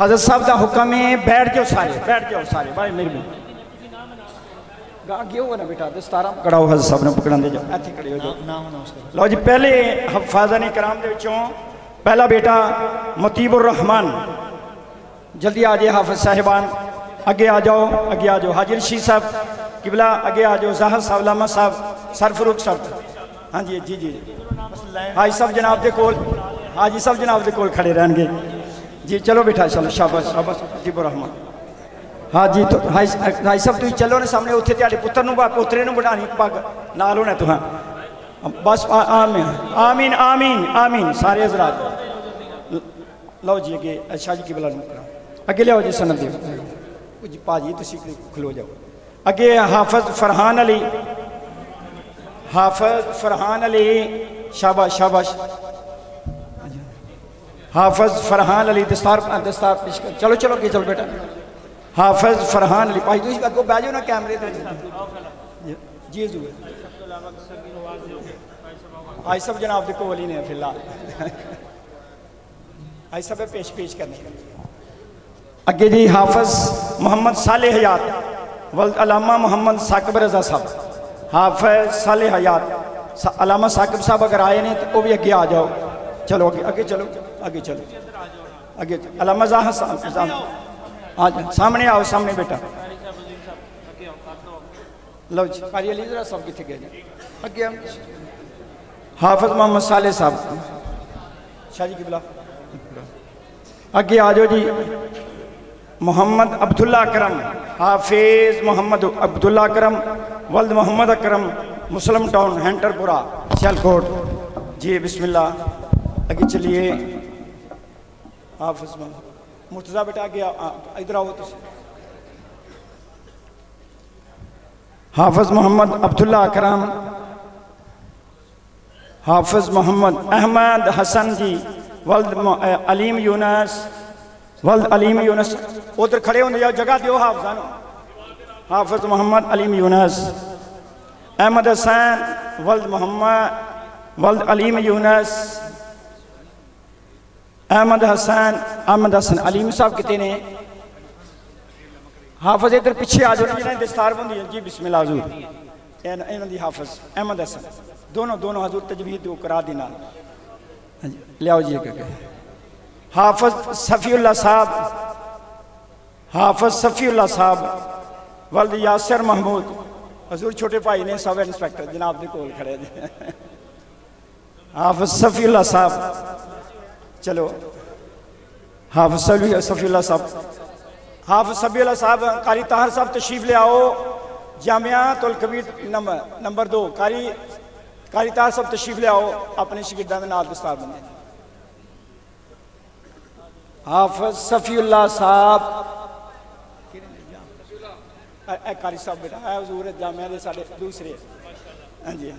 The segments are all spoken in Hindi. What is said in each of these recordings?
हजरत साहब का हुक्म है, बैठ जाओ सारे, बैठ जाओ सारे भाई मेरी आगे हो ना बेटा, दस्तारा कड़ाओ हजरत साहब ने पकड़ा दे जाओ, इत्थे खड़े हो जाओ। लो जी, पहले हफाज़ान कराम दे विचों पहला बेटा मुतीबुर रहमान, जल्दी आ जाए हाफिज साहिबान, अगे आ जाओ, अगे आ जाओ। हाजी रशीद साहब किबला अगे आ जाओ। ज़ाहर साहब, लामा साहब, सरफरूख साहब, हाँ जी जी जी। हाजी साहब जनाब दे कोल, हाजी साहब जनाब दे कोल खड़े रहणगे जी। चलो बेटा चलो, शाबाश शाबाश मुतीबुर रहमान। हाँ जी, तो हाई साहब तुम चलो ना सामने, उत्थे तेरे पुत्र पोतरे बढ़ानी पग नाल होना तुहां बस। आमीन आमीन आमीन आमीन सारे हजरात। लो जी अगे शाह जी की बला अगे लियाओ जी सनद जी भाजी, तुम खलो जाओ अगे। हाफिज फरहान अली, हाफिज फरहान अली, शाबाश शाबाश। हाफिज फरहान अली दस्तार दस्तार पेश कर। चलो चलो अगे चलो बेटा। हाफिज फरहान अली भाई, तुम अगो बह जाओ ना कैमरे जी जरूर। आज सब जनाब के कोल ही ने फिलहाल, आज सब पेश पेश करने अगे जी। हाफिज मोहम्मद साले हयात वल्द अलामा मोहम्मद साकिब रजा साहब। हाफिज साले हयात अलामा साकिब साहब अगर आए ने तो वो भी अगे आ जाओ। चलो अगे अगे चलो, अगे चलो अगे। अलामा ज़ाहर साहब हाँ सामने आओ, सामने बेटा। लो जी कारी अली जरा सब कितने गए अगे। हाफिज मोहम्मद साले साहब, शाह जी की बुला अगे आ जाओ जी। मोहम्मद अब्दुल्ला अकरम, हाफिज मोहम्मद अब्दुल्ला अकरम वल्द मोहम्मद अकरम, मुस्लिम टाउन हैंटरपुरा सियालकोट जी। बिस्मिल्लाह अगे चलिए। हाफिज मुर्तज़ा बेटा आगे इधर आओ तुम। हाफिज मोहम्मद अब्दुल्ला अकरम, हाफिज मोहम्मद अहमद हसन जी वल्द अलीम यूनस, वल्द अलीम यूनस उधर खड़े होने जाओ, जगह दो हाफिजान। हाफिज मोहम्मद अलीम यूनस, अहमद हसन वल्द मोहम्मद वल्द अलीम यूनस, अहमद हसन अहमद हसन अलीम साहब कितने ने। हाफिज इधर पीछे आ जाओ जिन्हें दस्तार बंदी जी। बिस्मिल्लाह हजूर इन्हों की हाफिज अहमद हसन दोनों दोनों हजूर तजवीज़ दो करा देना लियाओ जी। हाफिज सफ़ीउल्लाह साहब, हाफिज सफ़ीउल्लाह साहब वल्द यासिर महमूद हजूर छोटे भाई ने सब इंस्पेक्टर जनाब के कोल खड़े। हाफिज सफ़ीउल्लाह साहब, चलो हाफिज सफ़ीउल्लाह साहब, हाफिज सफ़ीउल्लाह साहब। कारी ताहर साहब तशरीफ ले आओ, जामियातुल कबीर नंबर 2। कारी ताहर साहब तशरीफ ले आओ, अपने शगिर्दां दे नाल दस्तार बंदे। हाफिज सफ़ीउल्लाह साहब, कारी साहब बेटा है हजूर जामिया दे साडे दूसरे। हाँ जी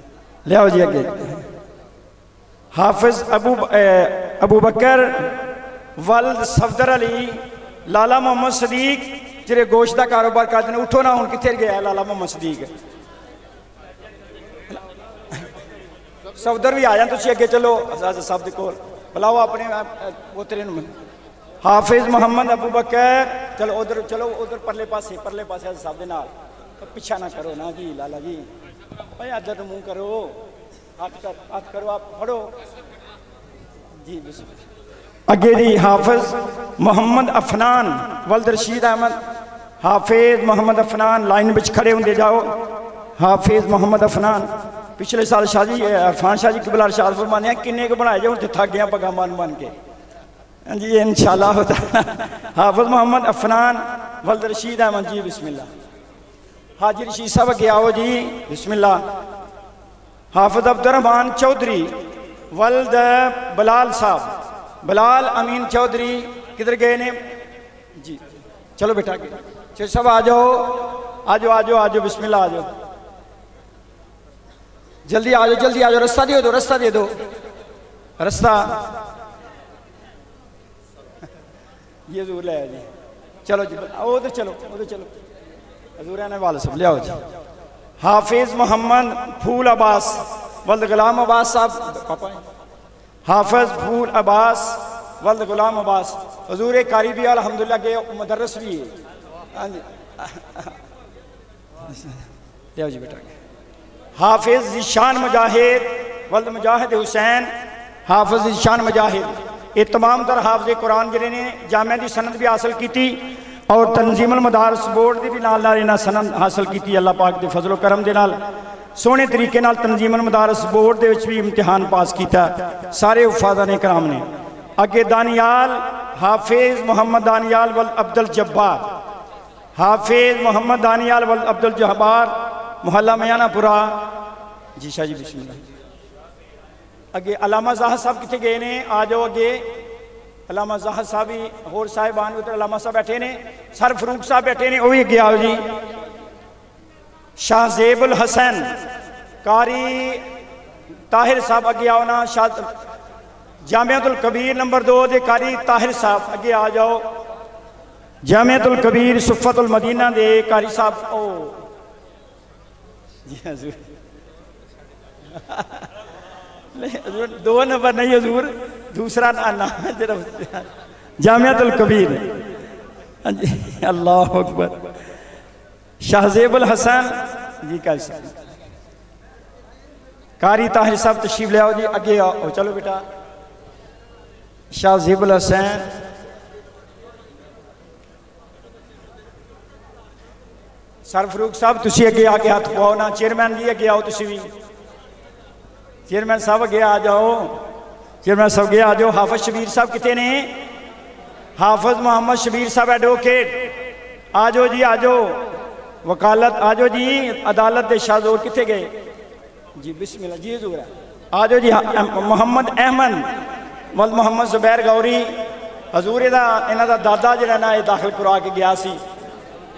ले आओ जी अगे। हाफिज अबू बकर वल्द सफदर अली, लाला मोहम्मद सदीक जेरे गोश्त का कारोबार करते हैं। उठो ना हूँ कितने गया लाला मोहम्मद सदीक। सफदर भी आ जाए तुम अगे चलो सब के कोल बुलाओ अपने पोतरे। हाफिज मोहम्मद अबू बकर, चलो उधर चलो उधर परले पासे सब दे नाल पिछा ना करो ना जी लाला जी। भाई अदर मुँह करो, हाथ करो, आप फड़ो जी। अगे जी हाफिज मोहम्मद अफनान वल्द रशीद अहमद, हाफिज मोहम्मद अफनान लाइन में खड़े होंगे जाओ। हाफिज मोहम्मद अफनान पिछले साल शाह जी इरफान शाह जी किबला इरशाद फरमाने हैं किन्ने के बनाए जाओ थक गया पगा बन के। हाँ जी इंशाल्लाह होता। हाफिज मोहम्मद अफनान वल्द रशीद अहमद जी। बिस्मिल्लाह हाजी रशीद साहब अगे आओ जी। बिस्मिल्लाह। हाफिज अब्दुर्रहमान चौधरी वल्द बलाल साहब, बलाल अमीन चौधरी किधर गए ने जी। चलो बेटा चलो सब आ जाओ आ जाओ आ जाओ आ जाओ। बिस्मिल्लाह आ जाओ, जल्दी आ जाओ जल्दी आ जाओ। रास्ता दे दो, रास्ता दे दो, रास्ता ये हजूर ले जी। चलो जी उधर चलो उधर चलो हजूर ने वाले सब ले आओ जी। हाफिज मोहम्मद फूल अब्बास वल्द गुलाम अब्बास साहब पापा। हाफिज फूल अब्बास वल्द गुलाम अब्बास हजूर कारी भी अल्हम्दुलिल्लाह के मुदर्रिस भी है। हाँ जी लिया जी बेटा। हाफिज ज़ीशान मुजाहिद वल्द मुजाहिद हुसैन हाफिज ज़ीशान मुजाहिद ये तमाम तर हाफिज कुरान जिन्हें ने जामिया की सनद भी हासिल की और तंजीमुल मदारिस बोर्ड की भी नाल इन्हें सनद हासिल की। अल्लाह पाक के फजलो करम के नाल सोहने तरीके नाल तंजीमुल मदारिस बोर्ड के भी इम्तिहान पास किया सारे हुफाज़ा ने कराम ने। अगे दानियाल हाफिज मोहम्मद दानियाल वल अब्दुल जब्बार हाफिज मोहम्मद दानियाल वल अब्दुल जब्बार मोहल्ला मयानापुरा जी शाह जी बिस्मिल्लाह। अगे अलामा ज़ाहर साहब कितने गए ने आ जाओ अगे। अलामा ज़ाहर साहब भी होर साहिबान उधर अलामा साहब बैठे ने सर फरूक साहब बैठे ने वो भी अगे आओ जी। शाह ज़ेबुल हसन कारी ताहिर साहब अगे आओ ना। शाह जामियातुल कबीर नंबर 2 दे कारी ताहिर साहब अगे आ जाओ। जामियातुल कबीर सुफ़तुल मदीना दे कारी साहब ओ जी हजूर 2 नंबर नहीं हजूर दूसरा नाम जामियातुल कबीर। अल्लाह अकबर। शाह ज़ेबुल हसन जी का कारी ताहिर साहब तशरीफ ले आओ जी अगे आओ। चलो बेटा शाह ज़ेबुल हसन सर फरूक साहब तुसी अगे आके हाथ पाओ ना। चेयरमैन जी अगे आओ तुसी भी। चेयरमैन साहब अगे आ जाओ। चेयरमैन साहब अगे आ जाओ। हाफिज शबीर साहब कितने ने? हाफिज मोहम्मद शबीर साहब एडवोकेट आ जाओ जी आ जाओ। वकालत आ जाओ जी। अदालत के शाहजोर कितने गए जी बिस्मिल्लाह जी हजूर आ जाओ जी। मोहम्मद अहमद वल मोहम्मद जुबैर गौरी हजूर इन्हों का दादा जरा ना दाखिल करवा के गया सी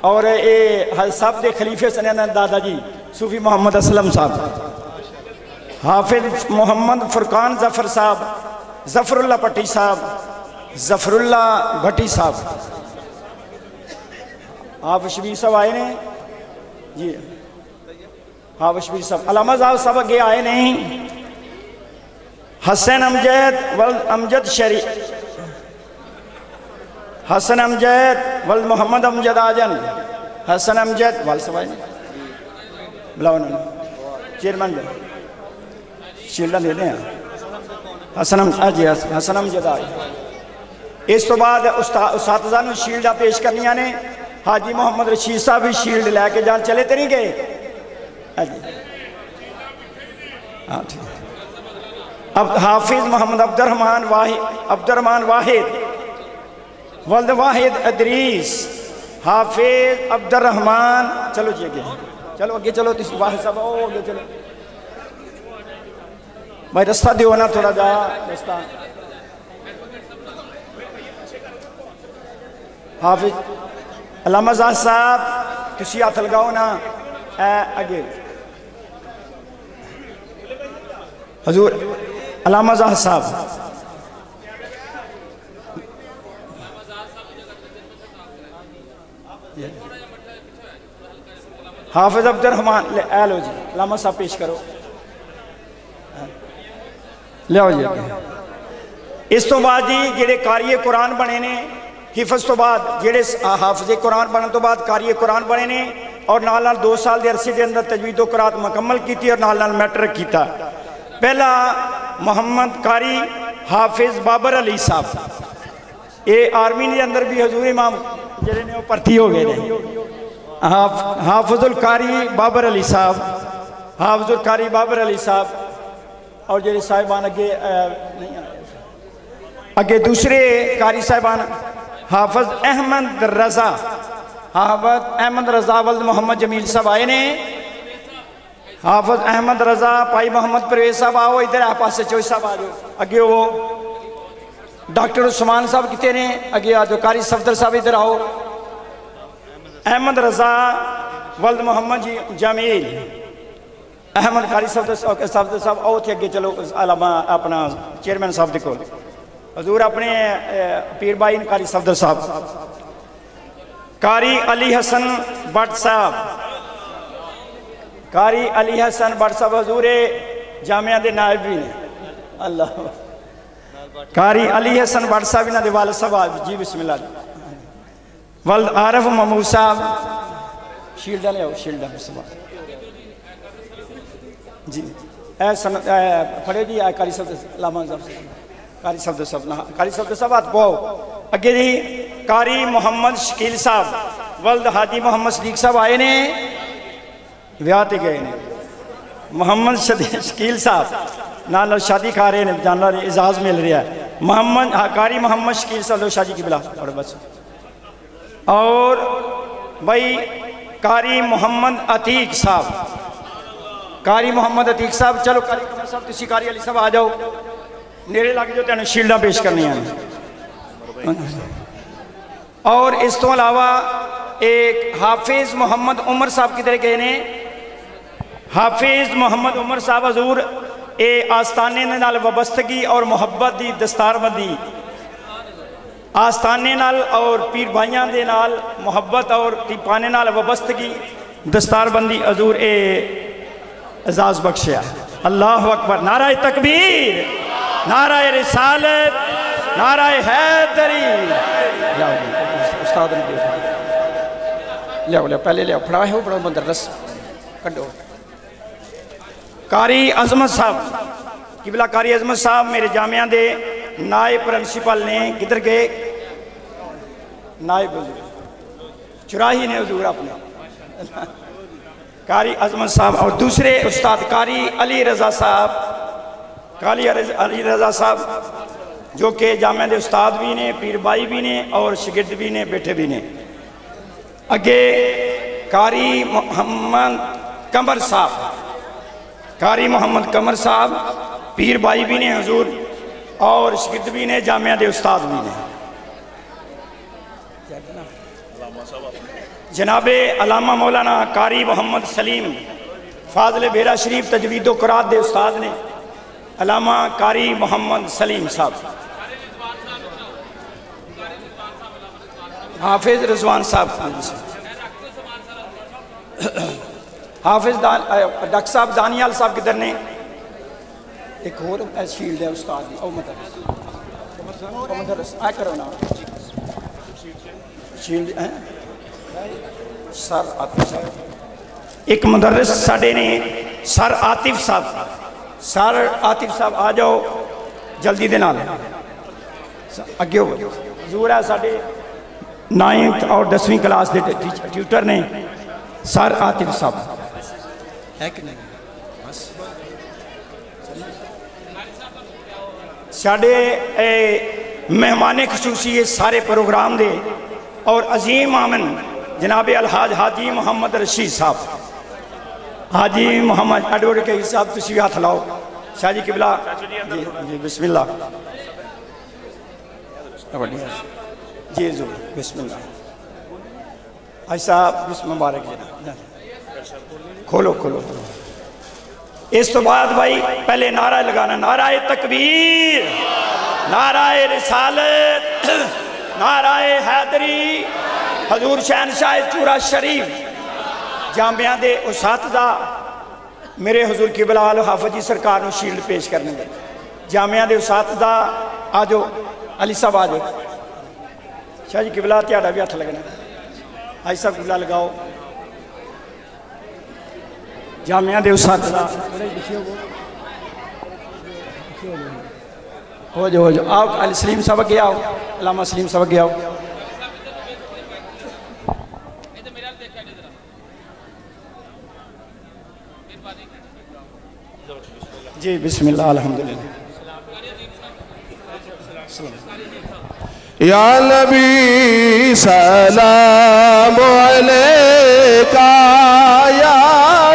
और ये सब के खलीफे सने दादा जी सूफी मोहम्मद असलम साहब। हाफिज मोहम्मद फुरकान जफर साहब जफरुल्ला भट्टी साहब जफरुल्ला भट्टी साहब। हाफिज शबीर साहब आए ने जी। हाफिज शबीर साहब अलामा साहब अगे आए नहीं। हसन अमजद वल अमजद शरीफ हसन अमजद वल मोहम्मद अमजद आजन हसन अमजद वाल सब आए बुलाओ ना चेयरमैन शील्डा दे दें। हसन जी हसन अमजद आए। इस तो बाद उस्तादा नूं शील्डा पेश करनिया ने। हाजी मोहम्मद रशीद साहब भी शील्ड लैके जान चले तो नहीं गए। हाँ ठीक। अब हाफिज मोहम्मद अब्दुर्रहमान वाहिद वल्द वाहिद अदरीस हाफिज अब्दुर्रहमान। चलो जी अगे चलो अगे चलो वाहिद साहब ओ अगे चलो भाई रास्ता दियो ना थोड़ा जा रास्ता। हाफिज अल्लामा ज़ाहर साहब तुसी हाथ लगाओ ना अगे हजूर अल्लामा ज़ाहर साहब। हाफिज अब्दुर्रहमान ए लो जी अल्लामा साहब पेश करो लियाओ जी। इस तो बाद जी जेडे कारिए कुरान बने ने हिफज तो बाद जेडे हाफिज कुरान बनने तो बाद कारिए कुरान बने ने और नाल 2 साल के अरसे के अंदर तजवीद कुरात मुकम्मल की और नाल मैट्रिक किया। पहला मोहम्मद कारी हाफिज बाबर अली साहब ये आर्मी के अंदर भी हजूर इमाम जेडे ने भर्ती हो गए ने। हाफिजुल कारी बाबर अली साहब हाफिजुल कारी बाबर अली साहब और जेडे साहिबान अगे नहीं आए अगे दूसरे कारी साहिबान हाफिज अहमद रजा हाफिज अहमद रजा वल्द मोहम्मद जमील साहब आए ने। हाफिज अहमद रजा भाई मोहम्मद परवेज साहब आओ इधर आ पास चोई साहब आ जाओ अगे वो। डॉक्टर उस्मान साहब कितने ने अगे आ जाओ। कारी सफदर साहब इधर आओ। अहमद रजा वल्द मोहम्मद जमील अहमद कारी सफदर साहब आओ थे अगे चलो। अलामा अपना चेयरमैन साहब देखो हजूर अपने पीर भाई कारी सफदर साहब। कारी अली हसन भट्ट साहब कारी अली हसन भट्ट साहब हजूर जामिया के नायब भी ने। अल्लाह कारी अली हसन भट्ट साहब इन्होंने वाल साहब जी बिस्मिल्लाह वल्द आरफ महमूद साहब शील्डा ले आओ शील्डा जी ए सन फड़े जी आ कारी साहब लामा साहब कारी साहब सब हाथ पाओ अगे जी कारी मोहम्मद शकील साहब वल्द हाजी मोहम्मद सदीक साहब आए ने विआह ते गए ने मोहम्मद शकील साहब नाल शादी खा रहे हैं जानना एजाज मिल रहा है मोहम्मद कारी मोहम्मद शकील साहब शादी की बिला और बस और भाई कारी मोहम्मद अतीक साहब कारी मोहम्मद अतीक साहब चलो कारी कमर साहब तुसी कारी अली साहब आ जाओ नेड़े लग जाओ तेन शील्डा पेश करनियां और इस तो अलावा एक हाफिज मोहम्मद उमर साहब किधर गए ने हाफिज मोहम्मद उमर साहब हजूर ए आस्थाने नाल वबस्तगी और मुहब्बत की दस्तारबंदी आस्थाने नाल और पीर भाइयों के नाल मुहब्बत और टीपाने नाल वबस्तगी दस्तारबंदी हजूर ए एजाज बख्शिया अल्लाह अकबर नाराए तकबीर नाराए रिसालत नाराए हैदरी उस्ताद ने लियाओ लिया पहले लियाओ फड़ा हो बड़ा बंदर रस कड्डो कारी अजमत साहब किबला कारी अजमत साहब मेरे जामिया दे नायब प्रिंसिपल ने किधर गए नायब चुराही ने हजूर अपने कारी अजमत साहब और दूसरे उस्ताद कारी अली रजा साहब कारी अली रजा साहब जो कि जामिया दे उस्ताद भी ने पीर भाई भी ने और शिगिर्द भी ने बेटे भी ने अगे कारी मोहम्मद कमर साहब कारी मोहम्मद कमर साहब पीर भाई भी ने हजूर और शिगिर्द भी ने जामिया दे उस्ताद भी ने जनाबे अलामा मौलाना कारी मोहम्मद सलीम फाजले बेरा शरीफ तजवीदो कुरात दे उस्ताद ने अलामा कारी मोहम्मद सलीम साहब हाफिज रिजवान साहब हाफिज डॉक्टर साहब दानियाल साहब किधर ने एक और शील्ड है उस्ताद करो ना शील्ड है सर आतिफ साहब एक मुदर्रिस साडे ने सर आतिफ साहब आ जाओ जल्दी दे नाल अगे हजूर है साडे 9th और 10वीं क्लास के ट्यूटर ने सर आतिफ साहब है कि नहीं बस साडे मेहमान खसूसी सारे प्रोग्राम दे और अजीम आमन जनाब अलहाज हाजी मोहम्मद रशीद साहब हाजी मोहम्मद एडवोकेट साहब तुम भी हाथ लाओ शाह जी किबला जी जी बिस्मिल्लाह जी जरूर बिस्मिल्लाह हाजी साहब बिस्म मुबारक जी खोलो खोलो इस तो बाद भाई पहले नारा लगाना नाराए तकबीर नाराए रिसालत नाराए हैदरी हजूर शहनशाह चूरा शरीफ जामिया दे उसातिज़ा मेरे हजूर किबलाल हाफिज जी सरकार को शील्ड पेश करने में जामिया दे उसातिज़ा आ जाओ अली साहब आ जाओ शाह जी किबला त्याड़ा भी हथ लगना हाजी साहब किबला लगाओ जामिया दे उसातिज़ा हो जाओ आओ अली सलीम साहब अगे आओ अलामा सलीम साहब अगे आओ जी बिस्मिल्लाह अल्हम्दुलिल्लाह या नबी सलाम अलैका या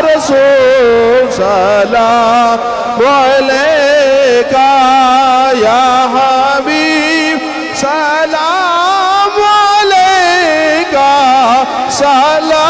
रसूल सलाम अलैका या हबीब सलाम अलैका सलावतुल्लाह